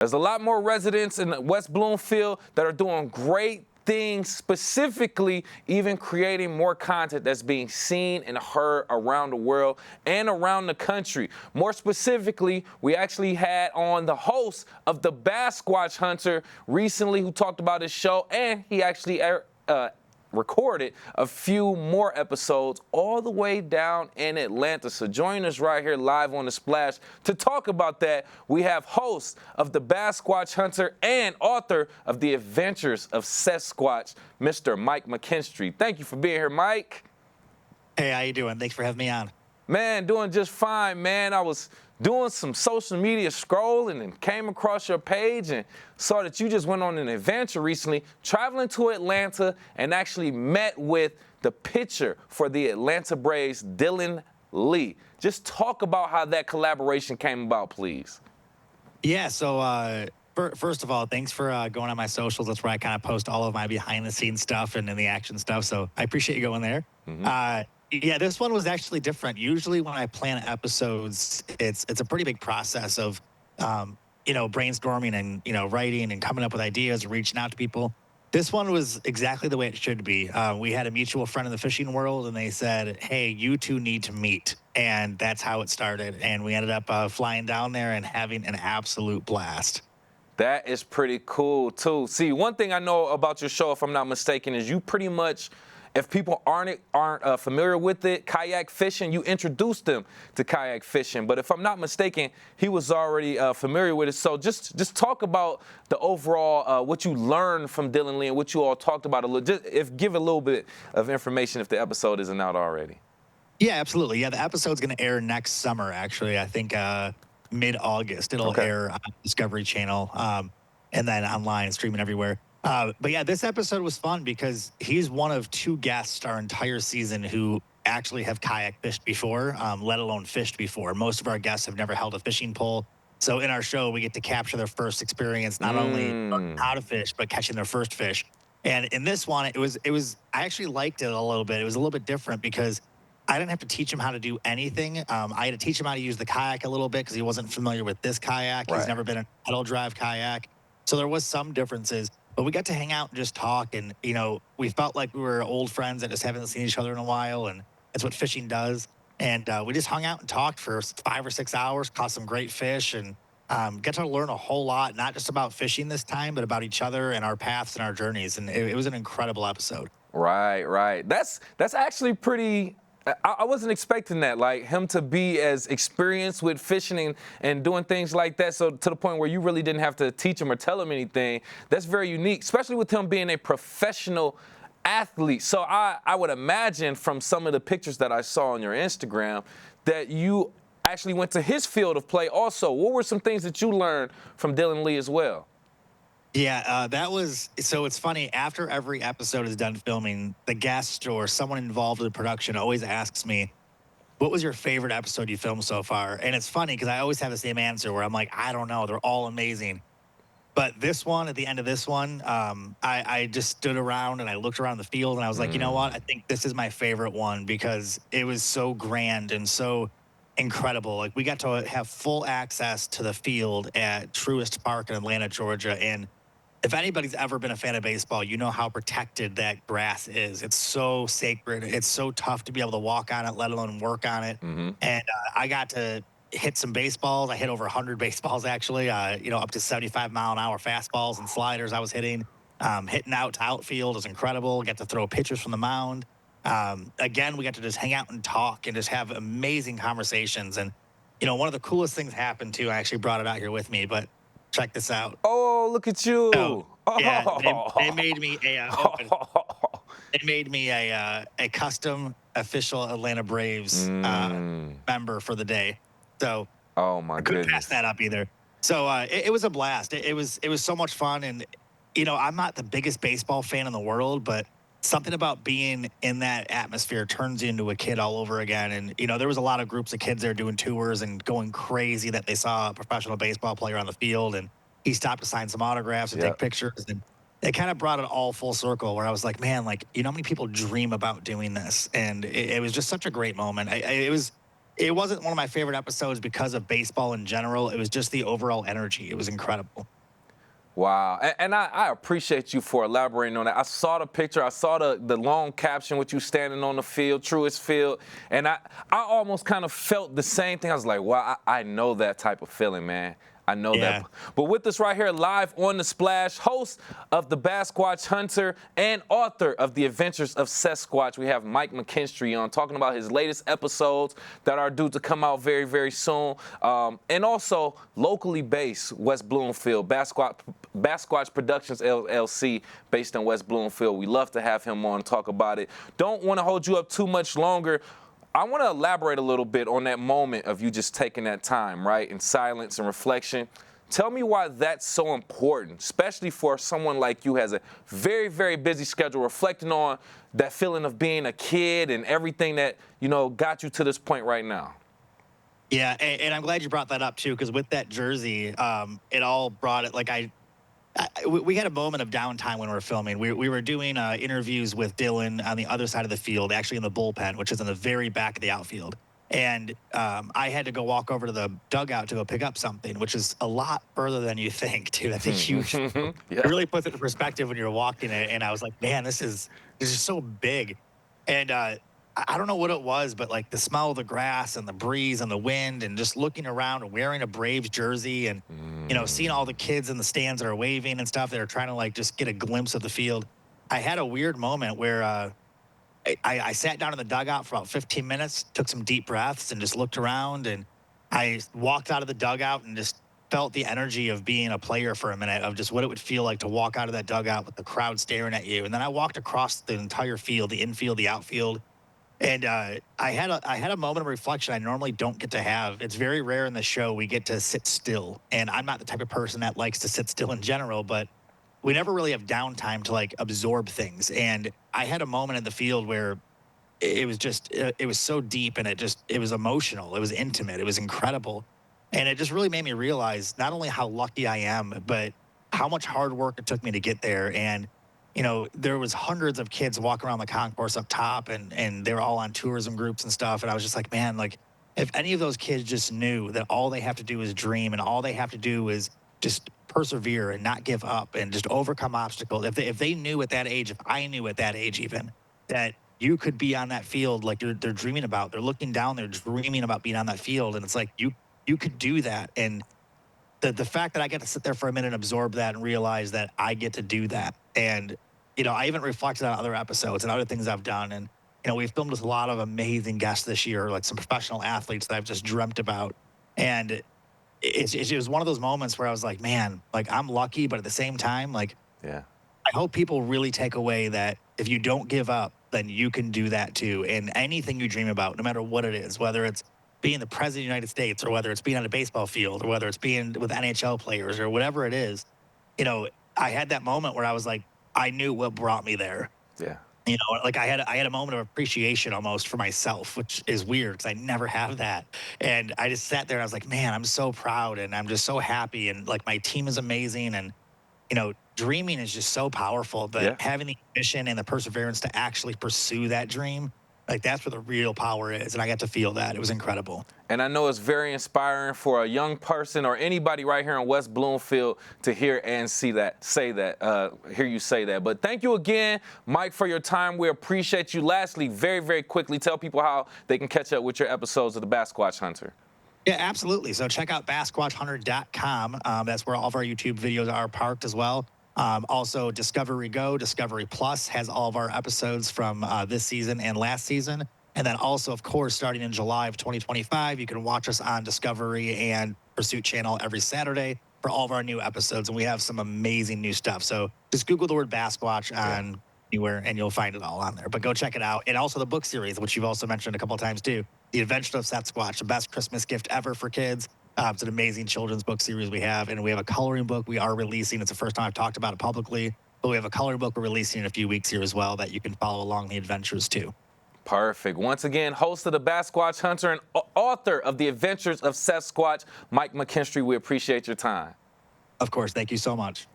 There's a lot more residents in West Bloomfield that are doing great things, specifically even creating more content that's being seen and heard around the world and around the country. More specifically, we actually had on the host of the Bassquatch Hunter recently, who talked about his show, and he actually recorded a few more episodes all the way down in Atlanta. So join us right here live on The Splash to talk about that. We have host of the Bassquatch Hunter and author of The Adventures of Sasquatch, Mr. Mike McKinstry. Thank you for being here, Mike. Hey, how you doing? Thanks for having me on. Man, doing just fine, man. I was doing some social media scrolling and came across your page and saw that you just went on an adventure recently, traveling to Atlanta, and actually met with the pitcher for the Atlanta Braves, Dylan Lee. Just talk about how that collaboration came about, please. Yeah, so first of all, thanks for going on my socials. That's where I kind of post all of my behind-the-scenes stuff and the action stuff, so I appreciate you going there. Yeah, this one was actually different. Usually when I plan episodes, it's a pretty big process of, brainstorming and, writing and coming up with ideas, reaching out to people. This one was exactly the way it should be. We had a mutual friend in the fishing world, and they said, hey, you two need to meet. And that's how it started. And we ended up flying down there and having an absolute blast. That is pretty cool, too. See, one thing I know about your show, if I'm not mistaken, is you pretty much, if people aren't familiar with it, kayak fishing, you introduced them to kayak fishing. But if I'm not mistaken, he was already familiar with it. So just talk about the overall, what you learned from Dylan Lee and what you all talked about a little. Give a little bit of information if the episode isn't out already. Yeah, absolutely. Yeah, the episode's going to air next summer, actually. I think mid-August. It'll air on Discovery Channel and then online, streaming everywhere. But yeah, this episode was fun because he's one of two guests our entire season who actually have kayak fished before, let alone fished before. Most of our guests have never held a fishing pole. So in our show, we get to capture their first experience, not only how to fish, but catching their first fish. And in this one, it was, I actually liked it a little bit. It was a little bit different because I didn't have to teach him how to do anything. I had to teach him how to use the kayak a little bit because he wasn't familiar with this kayak. He's never been in a pedal drive kayak. So there was some differences. But we got to hang out and just talk, and, we felt like we were old friends that just haven't seen each other in a while, and that's what fishing does. And we just hung out and talked for 5 or 6 hours, caught some great fish, and got to learn a whole lot, not just about fishing this time, but about each other and our paths and our journeys. And it was an incredible episode. Right. That's actually pretty... I wasn't expecting that, like him to be as experienced with fishing and doing things like that, so to the point where you really didn't have to teach him or tell him anything. That's very unique, especially with him being a professional athlete. So I would imagine from some of the pictures that I saw on your Instagram that you actually went to his field of play also. What were some things that you learned from Dylan Lee as well? Yeah, so it's funny, after every episode is done filming, the guest or someone involved in the production always asks me, what was your favorite episode you filmed so far? And it's funny because I always have the same answer where I'm like, I don't know, they're all amazing. But this one, at the end of this one, I just stood around and I looked around the field and I was like, you know what, I think this is my favorite one because it was so grand and so incredible. Like, we got to have full access to the field at Truist Park in Atlanta, Georgia, and if anybody's ever been a fan of baseball, you know how protected that grass is. It's so sacred. It's so tough to be able to walk on it, let alone work on it. And I got to hit some baseballs. I hit over 100 baseballs, actually, up to 75-mile-an-hour fastballs and sliders I was hitting. Hitting out to outfield is incredible. Got to throw pitchers from the mound. Again, we got to just hang out and talk and just have amazing conversations. And, one of the coolest things happened, too. I actually brought it out here with me, but check this out. Oh, look at you. So, yeah, they made me a custom official Atlanta Braves member for the day. So oh my I couldn't goodness. pass that up either. So it was a blast. It was so much fun. And, I'm not the biggest baseball fan in the world, but something about being in that atmosphere turns you into a kid all over again. And, there was a lot of groups of kids there doing tours and going crazy that they saw a professional baseball player on the field. And he stopped to sign some autographs and take pictures. And it kind of brought it all full circle where I was like, man, how many people dream about doing this? And it was just such a great moment. It it wasn't one of my favorite episodes because of baseball in general. It was just the overall energy. It was incredible. Wow. And I appreciate you for elaborating on that. I saw the picture. I saw the long caption with you standing on the field, Truist Field. And I almost kind of felt the same thing. I was like, wow, I know that type of feeling, man. I know that. But with us right here live on The Splash, host of the Bassquatch Hunter and author of The Adventures of Sasquatch, we have Mike McKinstry on talking about his latest episodes that are due to come out very, very soon. And also locally based West Bloomfield, Bassquatch Productions LLC, based in West Bloomfield. We love to have him on and talk about it. Don't want to hold you up too much longer. I want to elaborate a little bit on that moment of you just taking that time, right, in silence and reflection. Tell me why that's so important, especially for someone like you who has a very, very busy schedule, reflecting on that feeling of being a kid and everything that, got you to this point right now. Yeah, and I'm glad you brought that up, too, because with that jersey, it all brought it, like, we had a moment of downtime when we were filming. We were doing interviews with Dylan on the other side of the field, actually in the bullpen, which is in the very back of the outfield. And I had to go walk over to the dugout to go pick up something, which is a lot further than you think, too. That's a huge. Yeah. It really puts it in perspective when you're walking it. And I was like, man, this is so big. And I don't know what it was, but like the smell of the grass and the breeze and the wind and just looking around and wearing a Braves jersey and, seeing all the kids in the stands that are waving and stuff that are trying to like just get a glimpse of the field. I had a weird moment where I sat down in the dugout for about 15 minutes, took some deep breaths and just looked around. And I walked out of the dugout and just felt the energy of being a player for a minute, of just what it would feel like to walk out of that dugout with the crowd staring at you. And then I walked across the entire field, the infield, the outfield. And I had a moment of reflection I normally don't get to have. It's very rare in the show we get to sit still. And I'm not the type of person that likes to sit still in general, but we never really have downtime to like absorb things. And I had a moment in the field where it was so deep and it was emotional. It was intimate. It was incredible. And it just really made me realize not only how lucky I am, but how much hard work it took me to get there. And there was hundreds of kids walking around the concourse up top, and they were all on tourism groups and stuff. And I was just like, man, like if any of those kids just knew that all they have to do is dream and all they have to do is just persevere and not give up and just overcome obstacles. If they knew at that age, if I knew at that age even, that you could be on that field like they're dreaming about, they're looking down, they're dreaming about being on that field. And it's like, you could do that. And the fact that I get to sit there for a minute and absorb that and realize that I get to do that. And, I even reflected on other episodes and other things I've done. And, we've filmed with a lot of amazing guests this year, like some professional athletes that I've just dreamt about. And it was one of those moments where I was like, man, like I'm lucky, but at the same time, like, Yeah. I hope people really take away that if you don't give up, then you can do that too. And anything you dream about, no matter what it is, whether it's being the president of the United States or whether it's being on a baseball field or whether it's being with NHL players or whatever it is, I had that moment where I was like, I knew what brought me there. Yeah. Like I had a moment of appreciation almost for myself, which is weird because I never have that. And I just sat there and I was like, man, I'm so proud and I'm just so happy. And like my team is amazing. And, dreaming is just so powerful, but having the ambition and the perseverance to actually pursue that dream, like that's where the real power is. And I got to feel that. It was incredible. And I know it's very inspiring for a young person or anybody right here in West Bloomfield to hear and hear you say that. But thank you again, Mike, for your time. We appreciate you. Lastly, very, very quickly, tell people how they can catch up with your episodes of the Bassquatch Hunter. Yeah, absolutely. So check out BassquatchHunter.com. That's where all of our YouTube videos are parked as well. Also, Discovery Go, Discovery Plus has all of our episodes from this season and last season. And then also, of course, starting in July of 2025, you can watch us on Discovery and Pursuit Channel every Saturday for all of our new episodes. And we have some amazing new stuff. So just Google the word Bassquatch on anywhere and you'll find it all on there. But go check it out. And also the book series, which you've also mentioned a couple of times too. The Adventures of Sasquatch, the best Christmas gift ever for kids. It's an amazing children's book series we have. And we have a coloring book we are releasing. It's the first time I've talked about it publicly. But we have a coloring book we're releasing in a few weeks here as well that you can follow along the adventures too. Perfect. Once again, host of the Bassquatch Hunter and author of The Adventures of Sasquatch, Mike McKinstry, we appreciate your time. Of course. Thank you so much.